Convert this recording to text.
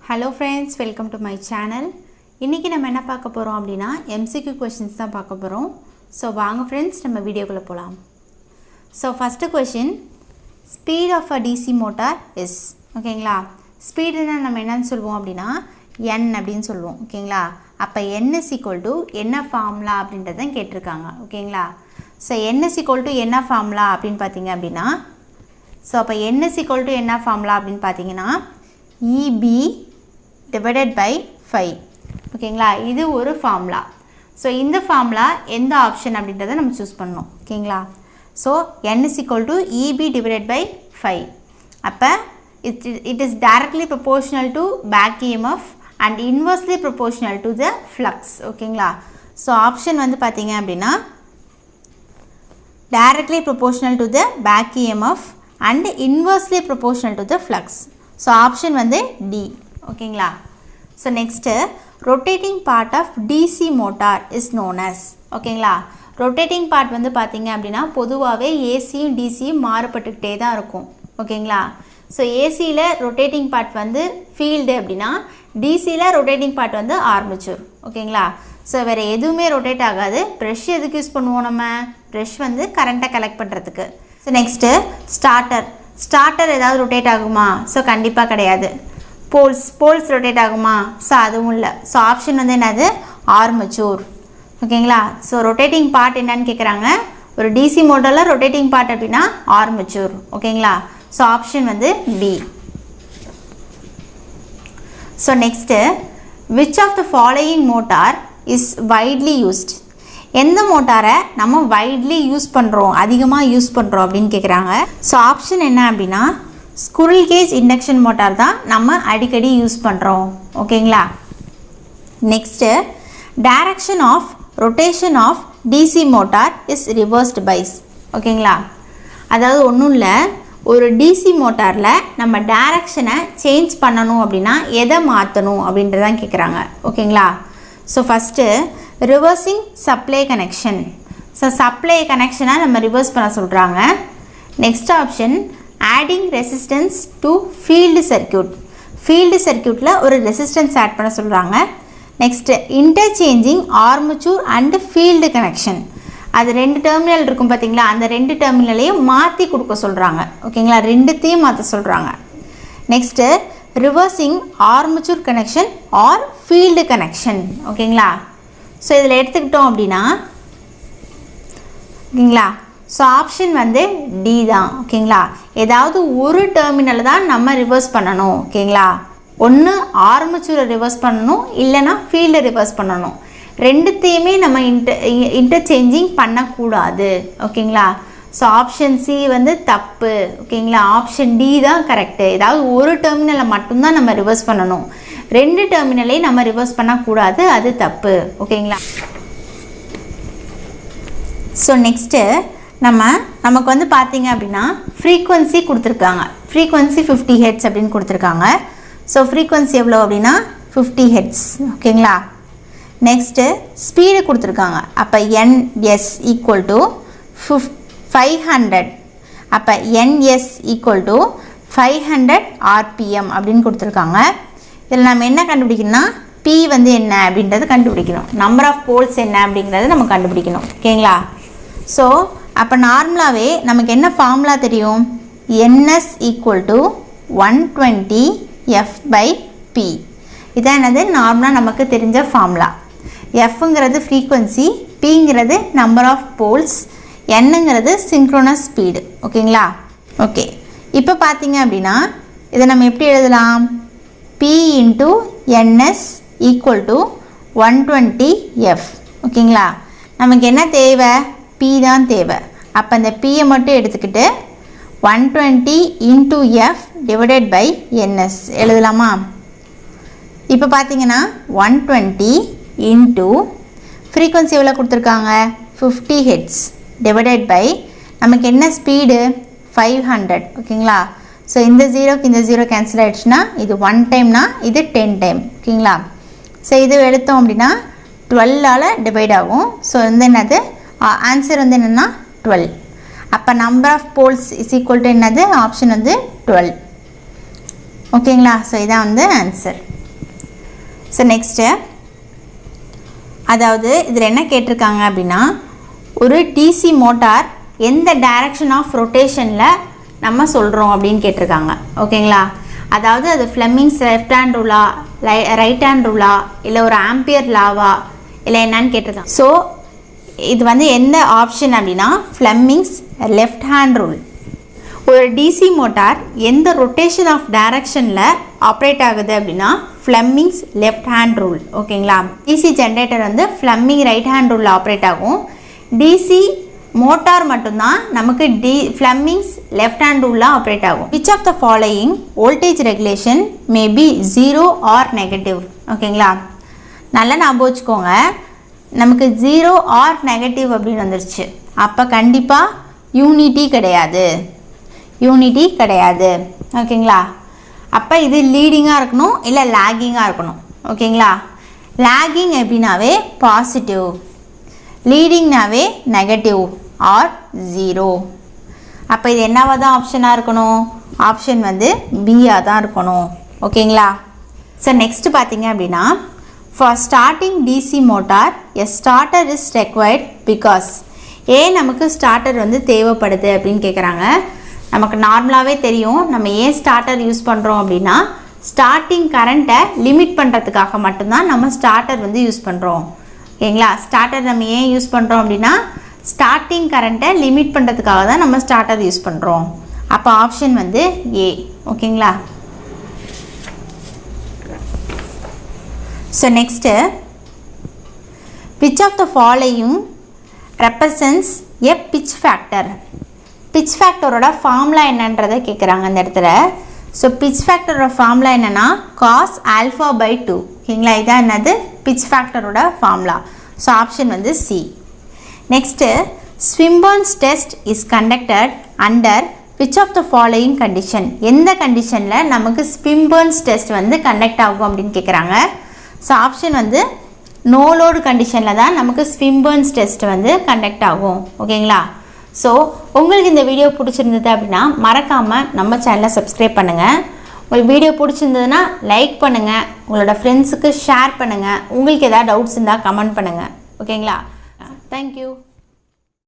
Hello friends, welcome to my channel. இன்னைக்கு நம்ம என்ன பார்க்க போறோம் அப்படினா MCQ questions தான் பார்க்க போறோம். So வாங்க friends நம்ம வீடியோக்குள்ள போலாம். So first question, speed of a DC motor is ஓகேங்களா? ஸ்பீடுனா நம்ம என்னன்னு சொல்வோம் அப்படினா n அப்படினு சொல்வோம். ஓகேங்களா? அப்ப n என்ன ஃபார்முலா அப்படின்றத கேட்டிருக்காங்க. ஓகேங்களா? So n என்ன ஃபார்முலா அப்படினு பாத்தீங்க அப்படினா so அப்ப n என்ன ஃபார்முலா அப்படினு பாத்தீங்கன்னா EB divided by 5 ஓகேங்களா இது ஒரு ஃபார்முலா சோ இந்த ஃபார்முலா எந்த ஆப்ஷன் அப்படின்றதை நம்ம चूஸ் பண்ணனும் ஓகேங்களா so n EB divided by 5 அப்ப it is directly proportional to back EMF and inversely proportional to the flux ஓகேங்களா சோ ஆப்ஷன் வந்து பாத்தீங்க அப்படினா directly proportional to the back EMF and inversely proportional to the flux so option வந்து D ஓகேங்களா so next rotating part of DC motor is known as ஓகேங்களா rotating part வந்து பாத்தீங்க அப்படினா பொதுவாவே AC யும் DC யும் மாறுபட்டுட்டே தான் இருக்கும் ஓகேங்களா so AC ல rotating part வந்து field அப்படினா DC ல rotating part வந்து armature ஓகேங்களா so வேற எதுவுமே rotate ஆகாது brush எதுக்கு யூஸ் பண்ணுவோம் நம்ம brush வந்து கரண்ட கலெக்ட் பண்றதுக்கு so next starter ஏதாவது rotate ஆகுமா so கண்டிப்பா கிடையாது poles rotate ஆகுமா so அதுவும் இல்ல so ஆப்ஷன் வந்து என்னது armature ஓகேங்களா so rotating part என்னன்னு கேக்குறாங்க ஒரு DC மோட்டார்ல rotating part அப்படினா armature ஓகேங்களா so ஆப்ஷன் வந்து B so next which of the following motor is widely used எந்த மோட்டாரை நம்ம widely யூஸ் பண்றோம் அதிகமா யூஸ் பண்றோம் அப்படினு கேக்குறாங்க சோ ஆப்ஷன் என்ன அப்படினா squirrel cage induction motor தான் நம்ம அடிக்கடி யூஸ் பண்றோம் ஓகேங்களா next direction of rotation of DC motor is reversed bias ஓகேங்களா அதாவது ஒண்ணும் இல்ல ஒரு DC மோட்டார்ல நம்ம டைரக்ஷனை சேஞ்ச் பண்ணனும் அப்படினா எதை மாத்தணும் அப்படின்றத தான் கேக்குறாங்க ஓகேங்களா so first reversing supply connection so supply connection நம்ம ரிவர்ஸ் பண்ண சொல்றாங்க next option adding resistance to field circuitல ஒரு resistance add பண்ண சொல்றாங்க next interchanging armature and field connection அது ரெண்டு டெர்மினல் இருக்கும் பாத்தீங்களா அந்த ரெண்டு டெர்மினலையும் மாத்தி கொடுக்க சொல்றாங்க ஓகேங்களா ரெண்டுத்தையும் மாத்த சொல்றாங்க next reversing armature connection or field connection ஓகேங்களா சோ இதல எடுத்துக்கிட்டோம் அப்படினா ஓகேங்களா சோ ஆப்ஷன் வந்து D தான் ஓகேங்களா ஏதாவது ஒரு டெர்மினல் தான் நம்ம ரிவர்ஸ் பண்ணனும் ஓகேங்களா ஒன்னு ஆர்மேச்சரை ரிவர்ஸ் பண்ணனும் இல்லனா ஃபீல்ட் ரிவர்ஸ் பண்ணனும் ரெண்டுத்தையுமே நம்ம இன்டர்சேஞ்சிங் பண்ண கூடாது ஓகேங்களா சோ ஆப்ஷன் C வந்து தப்பு ஓகேங்களா ஆப்ஷன் D தான் கரெக்ட் ஏதாவது ஒரு டெர்மினலை மட்டும் தான் நம்ம ரிவர்ஸ் பண்ணனும் ரெண்டு டெர்மினலை நம்ம ரிவர்ஸ் பண்ண கூடாது அது தப்பு ஓகேங்களா சோ நெக்ஸ்ட் நமக்கு வந்து பாத்தீங்க அப்படினா frequency கொடுத்திருக்காங்க frequency 50 Hz அப்படினு கொடுத்திருக்காங்க சோ frequency எவ்வளவு அப்படினா 50 Hz ஓகேங்களா நெக்ஸ்ட் ஸ்பீட் கொடுத்திருக்காங்க அப்ப ns = 500 அப்ப ns = 500 rpm அப்படினு கொடுத்திருக்காங்க இதல நாம என்ன கண்டுபிடிக்கணும்னா p வந்து என்ன அப்படிங்கறது கண்டுபிடிக்கணும் நம்பர் ஆஃப் போல்ஸ் என்ன அப்படிங்கறது நம்ம கண்டுபிடிக்கணும் ஓகேங்களா சோ அப்ப நார்மலாவே நமக்கு என்ன ஃபார்முலா தெரியும் ns = 120 f/p இதான் என்னது நார்மலா நமக்கு தெரிஞ்ச ஃபார்முலா f ங்கிறது frequency p ங்கிறது number of poles n ங்கிறது synchronous speed ஓகேங்களா ஓகே இப்போ பாத்தீங்க அப்படினா இத நம்ம எப்படி எழுதலாம் p into ns equal to 120 f ஓகேங்களா நமக்கு என்ன தேவை p தான் தேவை அப்ப அந்த p ஐ மட்டும் எடுத்துக்கிட்டு 120 into f divided by ns எழுதலாமா இப்போ பாத்தீங்கன்னா 120 into frequency எவ்வளவு கொடுத்திருக்காங்க 50 Hz divided by நமக்கு என்ன ஸ்பீடு 500 ஓகேங்களா சோ இந்த 0 க்கு இந்த 0 கேன்சல் ஆயிடுச்சுனா இது 1 டைம்னா இது 10 டைம் ஓகேங்களா சோ இது எடுத்தோம் அப்படினா 12 ஆல டிவைட் ஆகும் சோ வந்து என்னது ஆன்சர் வந்து என்னன்னா 12 அப்ப number of poles is equal to என்னது ஆப்ஷன் வந்து 12 ஓகேங்களா சோ இதான் வந்து ஆன்சர் ஸோ நெக்ஸ்ட்டு அதாவது இதில் என்ன கேட்டிருக்காங்க அப்படின்னா ஒரு டிசி மோட்டார் எந்த டைரக்ஷன் ஆஃப் ரொட்டேஷனில் நம்ம சொல்கிறோம் அப்படின்னு கேட்டிருக்காங்க. ஓகேங்களா? அதாவது அது ஃப்ளெமிங்ஸ் லெஃப்ட் ஹேண்ட் ரூலா, ரைட் ஹேண்ட் ரூலா, இல்லை ஒரு ஆம்பியர் லாவா, இல்லை என்னன்னு கேட்டிருக்காங்க. ஸோ இது வந்து எந்த ஆப்ஷன் அப்படின்னா ஃப்ளெமிங்ஸ் லெஃப்ட் ஹேண்ட் ரூல். ஒரு டிசி மோட்டார் எந்த ரொட்டேஷன் ஆஃப் டைரக்ஷனில் ஆப்ரேட் ஆகுது அப்படின்னா ஃப்ளெமிங்ஸ் லெஃப்ட் ஹேண்ட் ரூல். ஓகேங்களா? டிசி ஜென்ரேட்டர் வந்து ஃப்ளெமிங் ரைட் ஹேண்ட் ரூலில் ஆப்ரேட் ஆகும். டிசி மோட்டார் மட்டும்தான் நமக்கு ஃப்ளெமிங்ஸ் லெஃப்ட் ஹேண்ட் ரூலில் ஆப்ரேட் ஆகும். Which of the following voltage regulation may be 0 or negative? ஓகேங்களா? நல்லா ஞாபகம் வச்சுக்கோங்க, நமக்கு 0 or நெகட்டிவ் அப்படின்னு வந்துருச்சு. அப்போ கண்டிப்பாக யூனிட்டி கிடையாது. ஓகேங்களா? அப்போ இது லீடிங்காக இருக்கணும், இல்லை லேகிங்காக இருக்கணும். ஓகேங்களா? லேகிங் எப்படின்னாவே பாசிட்டிவ், லீடிங்னாவே நெகட்டிவ் ஆர் 0. அப்போ இது என்னவா தான் ஆப்ஷனாக இருக்கணும்? ஆப்ஷன் வந்து பியாக தான் இருக்கணும். ஓகேங்களா? ஸோ நெக்ஸ்ட்டு பார்த்தீங்க அப்படின்னா for starting DC motor a starter is required because. ஏன் நமக்கு ஸ்டார்டர் வந்து தேவைப்படுது அப்படின்னு கேட்குறாங்க. நமக்கு நார்மலாகவே தெரியும் நம்ம ஏன் ஸ்டார்டர் யூஸ் பண்ணுறோம் அப்படின்னா ஸ்டார்டிங் கரண்ட்டை லிமிட் பண்ணுறதுக்காக மட்டும்தான் நம்ம ஸ்டார்டர் வந்து யூஸ் பண்ணுறோம். ஓகேங்களா? ஸ்டார்டர் நம்ம ஏன் யூஸ் பண்ணுறோம் அப்படின்னா ஸ்டார்டிங் கரண்ட்டை லிமிட் பண்ணுறதுக்காக தான் நம்ம ஸ்டார்டர் யூஸ் பண்ணுறோம். அப்போ ஆப்ஷன் வந்து ஏ. ஓகேங்களா? So next which of the following represents a pitch factor? Pitch ஃபேக்டரோட ஃபார்முலா என்னன்றதை கேட்குறாங்க அந்த இடத்துல. ஸோ பிட்ச் ஃபேக்டரோட ஃபார்முலா என்னென்னா cos α/2. ஓகேங்களா? இதான் என்னது பிட்ச் ஃபேக்டரோட ஃபார்முலா. ஸோ ஆப்ஷன் வந்து C. Next Swinburne's test is conducted under which of the following condition? எந்த கண்டிஷனில் நமக்கு ஸ்வின்பர்ன்ஸ் டெஸ்ட் வந்து கண்டக்ட் ஆகும் அப்படின்னு கேட்குறாங்க. ஸோ ஆப்ஷன் வந்து நோ லோடு கண்டிஷனில் தான் நமக்கு ஸ்வின்பர்ன்ஸ் டெஸ்ட் வந்து கண்டக்ட் ஆகும். ஓகேங்களா? ஸோ உங்களுக்கு இந்த வீடியோ பிடிச்சிருந்தது அப்படின்னா மறக்காமல் நம்ம சேனலை சப்ஸ்கிரைப் பண்ணுங்கள். உங்களுக்கு வீடியோ பிடிச்சிருந்ததுன்னா லைக் பண்ணுங்கள், உங்களோட ஃப்ரெண்ட்ஸுக்கு ஷேர் பண்ணுங்கள். உங்களுக்கு எதாவது டவுட்ஸ் இருந்தால் கமெண்ட் பண்ணுங்கள். ஓகேங்களா? தேங்க்யூ.